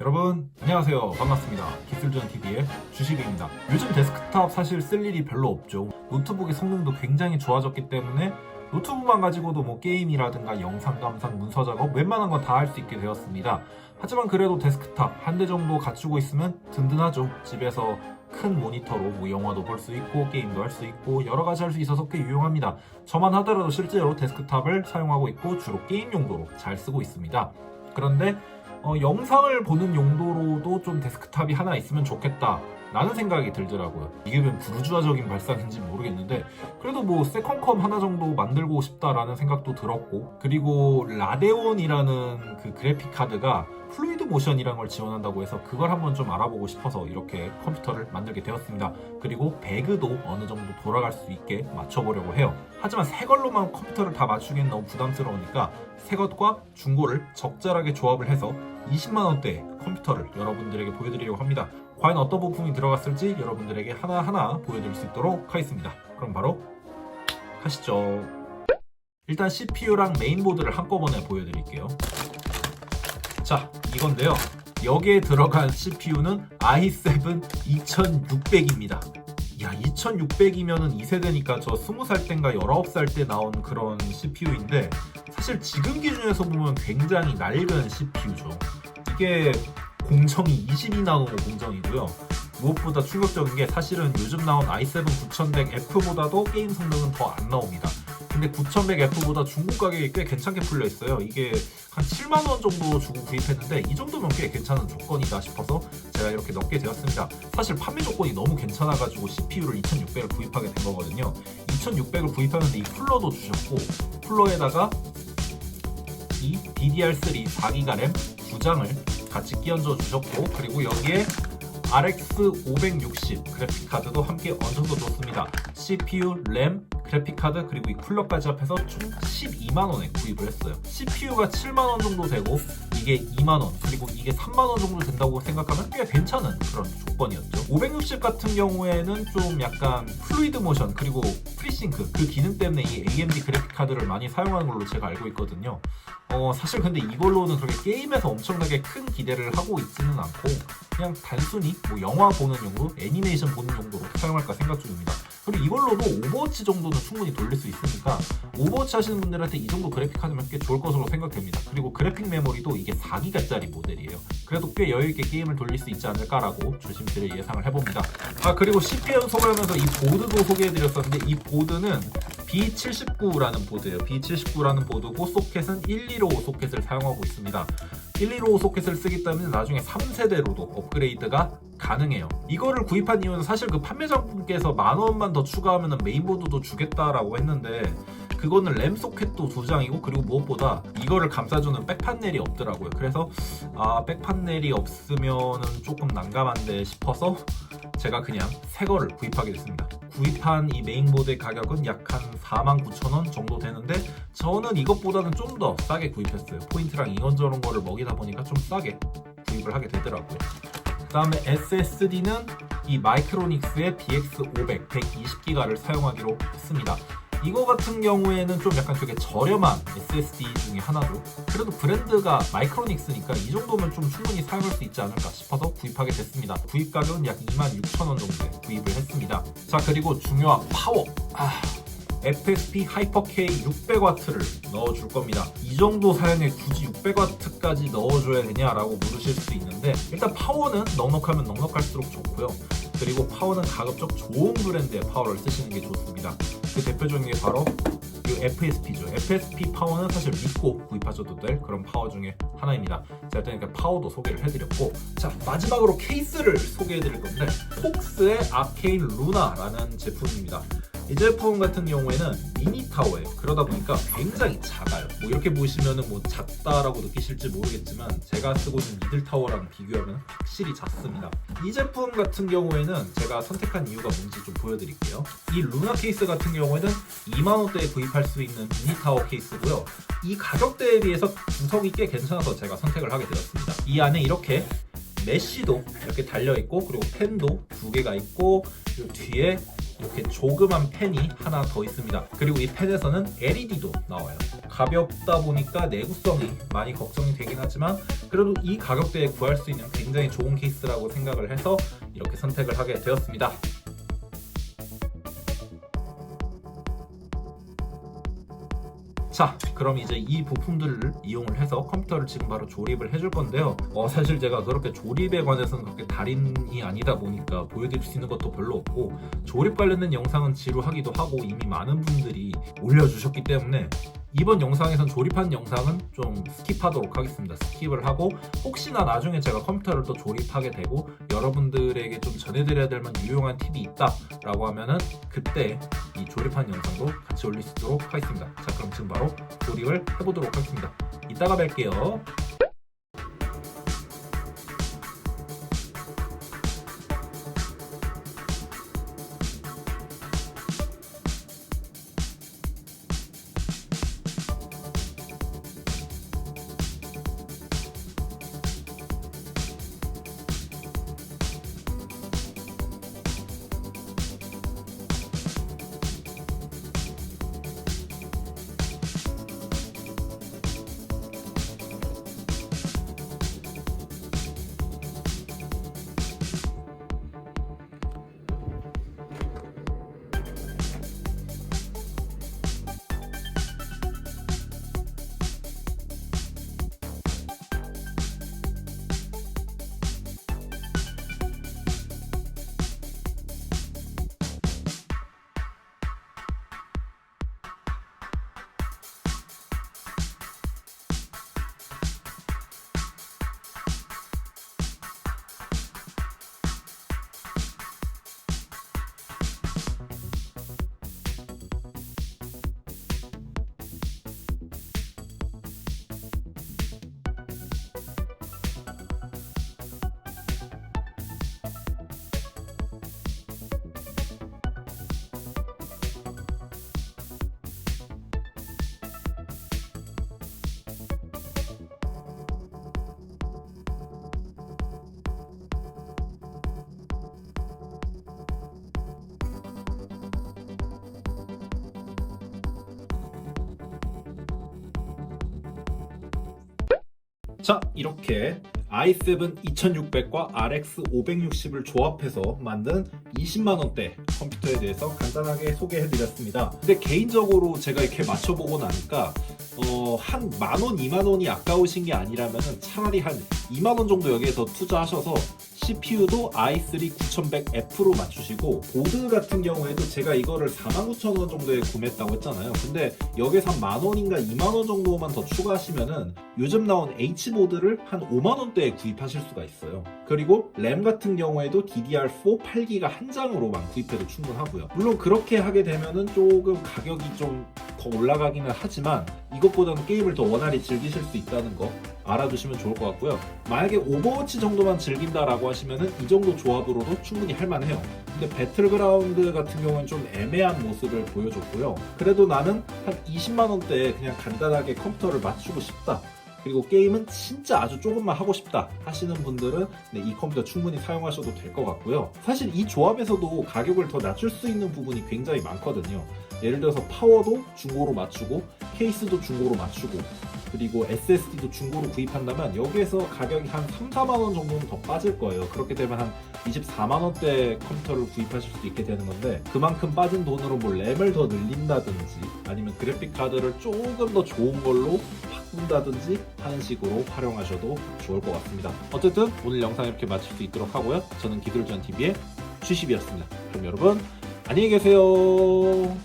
여러분 안녕하세요. 반갑습니다. 기술전TV의 주식입니다. 요즘 데스크탑 사실 쓸 일이 별로 없죠. 노트북의 성능도 굉장히 좋아졌기 때문에 노트북만 가지고도 뭐 게임이라든가 영상 감상, 문서 작업 웬만한 건 다 할 수 있게 되었습니다. 하지만 그래도 데스크탑 한 대 정도 갖추고 있으면 든든하죠. 집에서 큰 모니터로 뭐 영화도 볼 수 있고 게임도 할 수 있고 여러 가지 할 수 있어서 꽤 유용합니다. 저만 하더라도 실제로 데스크탑을 사용하고 있고 주로 게임 용도로 잘 쓰고 있습니다. 그런데 영상을 보는 용도로도 좀 데스크탑이 하나 있으면 좋겠다 라는 생각이 들더라고요. 이게 왜 부르주아적인 발상인지 모르겠는데 그래도 뭐 세컨컴 하나 정도 만들고 싶다라는 생각도 들었고, 그리고 라데온이라는 그 그래픽 카드가 플루이드 모션이라는 걸 지원한다고 해서 그걸 한번 좀 알아보고 싶어서 이렇게 컴퓨터를 만들게 되었습니다. 그리고 배그도 어느 정도 돌아갈 수 있게 맞춰보려고 해요. 하지만 새 걸로만 컴퓨터를 다 맞추기엔 너무 부담스러우니까 새 것과 중고를 적절하게 조합을 해서 20만원대의 컴퓨터를 여러분들에게 보여드리려고 합니다. 과연 어떤 부품이 들어갔을지 여러분들에게 하나하나 보여드릴 수 있도록 하겠습니다. 그럼 바로 가시죠. 일단 CPU랑 메인보드를 한꺼번에 보여드릴게요. 자, 이건데요. 여기에 들어간 CPU는 i7 2600입니다. 야, 2600이면은 2세대니까 저 20살 땐가 19살 때 나온 그런 CPU인데 사실 지금 기준에서 보면 굉장히 낡은 CPU죠. 이게 공정이 22나노 공정이고요. 무엇보다 충격적인 게 사실은 요즘 나온 i7 9100F보다도 게임 성능은 더 안 나옵니다. 근데 9100F보다 중국 가격이 꽤 괜찮게 풀려 있어요. 이게 한 7만원 정도 주고 구입했는데 이 정도면 꽤 괜찮은 조건이다 싶어서 제가 이렇게 넣게 되었습니다. 사실 판매 조건이 너무 괜찮아가지고 CPU를 2600을 구입하게 된 거거든요. 2600을 구입하는데 이 쿨러도 주셨고, 쿨러에다가 이 DDR3 4기가 램 2장을 같이 끼얹어 주셨고, 그리고 여기에 RX 560 그래픽카드도 함께 얹어서 줬습니다. CPU, 램, 그래픽카드 그리고 이 쿨러까지 합해서 총 12만원에 구입을 했어요. CPU가 7만원 정도 되고 이게 2만원 그리고 이게 3만원 정도 된다고 생각하면 꽤 괜찮은 그런 조건이었죠. 560 같은 경우에는 좀 약간 플루이드 모션 그리고 프리싱크 그 기능 때문에 이 AMD 그래픽카드를 많이 사용하는 걸로 제가 알고 있거든요. 사실 근데 이걸로는 그렇게 게임에서 엄청나게 큰 기대를 하고 있지는 않고 그냥 단순히 뭐 영화 보는 용도, 애니메이션 보는 용도로 사용할까 생각 중입니다. 그리고 이걸로도 오버워치 정도는 충분히 돌릴 수 있으니까 오버워치 하시는 분들한테 이 정도 그래픽카드면 꽤 좋을 것으로 생각됩니다. 그리고 그래픽 메모리도 이게 4기가짜리 모델이에요. 그래도 꽤 여유있게 게임을 돌릴 수 있지 않을까라고 조심스레 예상을 해봅니다. 그리고 CPU 소개하면서 이 보드도 소개해드렸었는데 이 보드는 B79라는 보드예요. B79라는 보드고 소켓은 115 소켓을 사용하고 있습니다. 115 소켓을 쓰기 때문에 나중에 3세대로도 업그레이드가 가능해요. 이거를 구입한 이유는 사실 그 판매자분께서 10,000원만 더 추가하면 메인보드도 주겠다라고 했는데 그거는 램 소켓도 2장이고 그리고 무엇보다 이거를 감싸주는 백판넬이 없더라고요. 그래서 백판넬이 없으면은 조금 난감한데 싶어서 제가 그냥 새 거를 구입하게 됐습니다. 구입한 이 메인보드의 가격은 약 한 49,000원 정도 되는데 저는 이것보다는 좀 더 싸게 구입했어요. 포인트랑 이런저런 거를 먹이다 보니까 좀 싸게 구입을 하게 되더라고요. 그 다음에 SSD는 이 마이크로닉스의 BX500 120기가를 사용하기로 했습니다. 이거 같은 경우에는 좀 약간 되게 저렴한 SSD 중에 하나죠. 그래도 브랜드가 마이크로닉스니까 이 정도면 좀 충분히 사용할 수 있지 않을까 싶어서 구입하게 됐습니다. 구입 가격은 약 26,000원 정도에 구입을 했습니다. 자, 그리고 중요한 파워. FSP 하이퍼K 600W를 넣어줄 겁니다. 이 정도 사양에 굳이 600W까지 넣어줘야 되냐라고 물으실 수 있는데 일단 파워는 넉넉하면 넉넉할수록 좋고요. 그리고 파워는 가급적 좋은 브랜드의 파워를 쓰시는 게 좋습니다. 그 대표적인 게 바로 이 FSP죠. FSP 파워는 사실 믿고 구입하셔도 될 그런 파워 중에 하나입니다. 자, 일단 이렇게 파워도 소개를 해드렸고, 자, 마지막으로 케이스를 소개해드릴 건데 폭스의 아케인 루나라는 제품입니다. 이 제품 같은 경우에는 미니 타워예요. 그러다 보니까 굉장히 작아요. 뭐 이렇게 보시면은 뭐 작다라고 느끼실지 모르겠지만 제가 쓰고 있는 미들 타워랑 비교하면 확실히 작습니다. 이 제품 같은 경우에는 제가 선택한 이유가 뭔지 좀 보여드릴게요. 이 루나 케이스 같은 경우에는 2만원대에 구입할 수 있는 미니 타워 케이스고요. 이 가격대에 비해서 구성이 꽤 괜찮아서 제가 선택을 하게 되었습니다. 이 안에 이렇게 메쉬도 이렇게 달려있고 그리고 펜도 2개가 있고 그리고 뒤에 이렇게 조그만 펜이 하나 더 있습니다. 그리고 이 펜에서는 LED도 나와요. 가볍다 보니까 내구성이 많이 걱정이 되긴 하지만 그래도 이 가격대에 구할 수 있는 굉장히 좋은 케이스라고 생각을 해서 이렇게 선택을 하게 되었습니다. 자, 그럼 이제 이 부품들을 이용을 해서 컴퓨터를 지금 바로 조립을 해줄 건데요. 사실 제가 그렇게 조립에 관해서는 그렇게 달인이 아니다 보니까 보여드릴 수 있는 것도 별로 없고, 조립 관련된 영상은 지루하기도 하고 이미 많은 분들이 올려주셨기 때문에 이번 영상에선 조립한 영상은 좀 스킵하도록 하겠습니다. 스킵을 하고 혹시나 나중에 제가 컴퓨터를 또 조립하게 되고 여러분들에게 좀 전해드려야 될 만한 유용한 팁이 있다라고 하면은 그때 이 조립한 영상도 같이 올릴 수 있도록 하겠습니다. 자, 그럼 지금 바로 조립을 해보도록 하겠습니다. 이따가 뵐게요. 자, 이렇게 i7 2600과 RX 560을 조합해서 만든 20만원대 컴퓨터에 대해서 간단하게 소개해드렸습니다. 근데 개인적으로 제가 이렇게 맞춰보고 나니까 한 만원, 2만원이 아까우신 게 아니라면 차라리 한 2만원 정도 여기에서 투자하셔서 CPU도 i3 9100F로 맞추시고, 보드 같은 경우에도 제가 이거를 49,000원 정도에 구매했다고 했잖아요. 근데 여기서 한 만원인가 2만원 정도만 더 추가하시면은 요즘 나온 H보드를 한 5만원대에 구입하실 수가 있어요. 그리고 램 같은 경우에도 DDR4 8기가 한 장으로만 구입해도 충분하고요. 물론 그렇게 하게 되면은 조금 가격이 좀 더 올라가기는 하지만 이것보다는 게임을 더 원활히 즐기실 수 있다는 거 알아두시면 좋을 것 같고요. 만약에 오버워치 정도만 즐긴다라고 하시면은 이 정도 조합으로도 충분히 할만해요. 근데 배틀그라운드 같은 경우는 좀 애매한 모습을 보여줬고요. 그래도 나는 한 20만원대에 그냥 간단하게 컴퓨터를 맞추고 싶다, 그리고 게임은 진짜 아주 조금만 하고 싶다 하시는 분들은 이 컴퓨터 충분히 사용하셔도 될 것 같고요. 사실 이 조합에서도 가격을 더 낮출 수 있는 부분이 굉장히 많거든요. 예를 들어서 파워도 중고로 맞추고 케이스도 중고로 맞추고 그리고 SSD도 중고로 구입한다면 여기에서 가격이 한 3, 4만원 정도는 더 빠질 거예요. 그렇게 되면 한 24만원대 컴퓨터를 구입하실 수 있게 되는 건데, 그만큼 빠진 돈으로 뭐 램을 더 늘린다든지 아니면 그래픽카드를 조금 더 좋은 걸로 바꾼다든지 하는 식으로 활용하셔도 좋을 것 같습니다. 어쨌든 오늘 영상 이렇게 마칠 수 있도록 하고요. 저는 기술전TV의 주십이었습니다. 그럼 여러분 안녕히 계세요.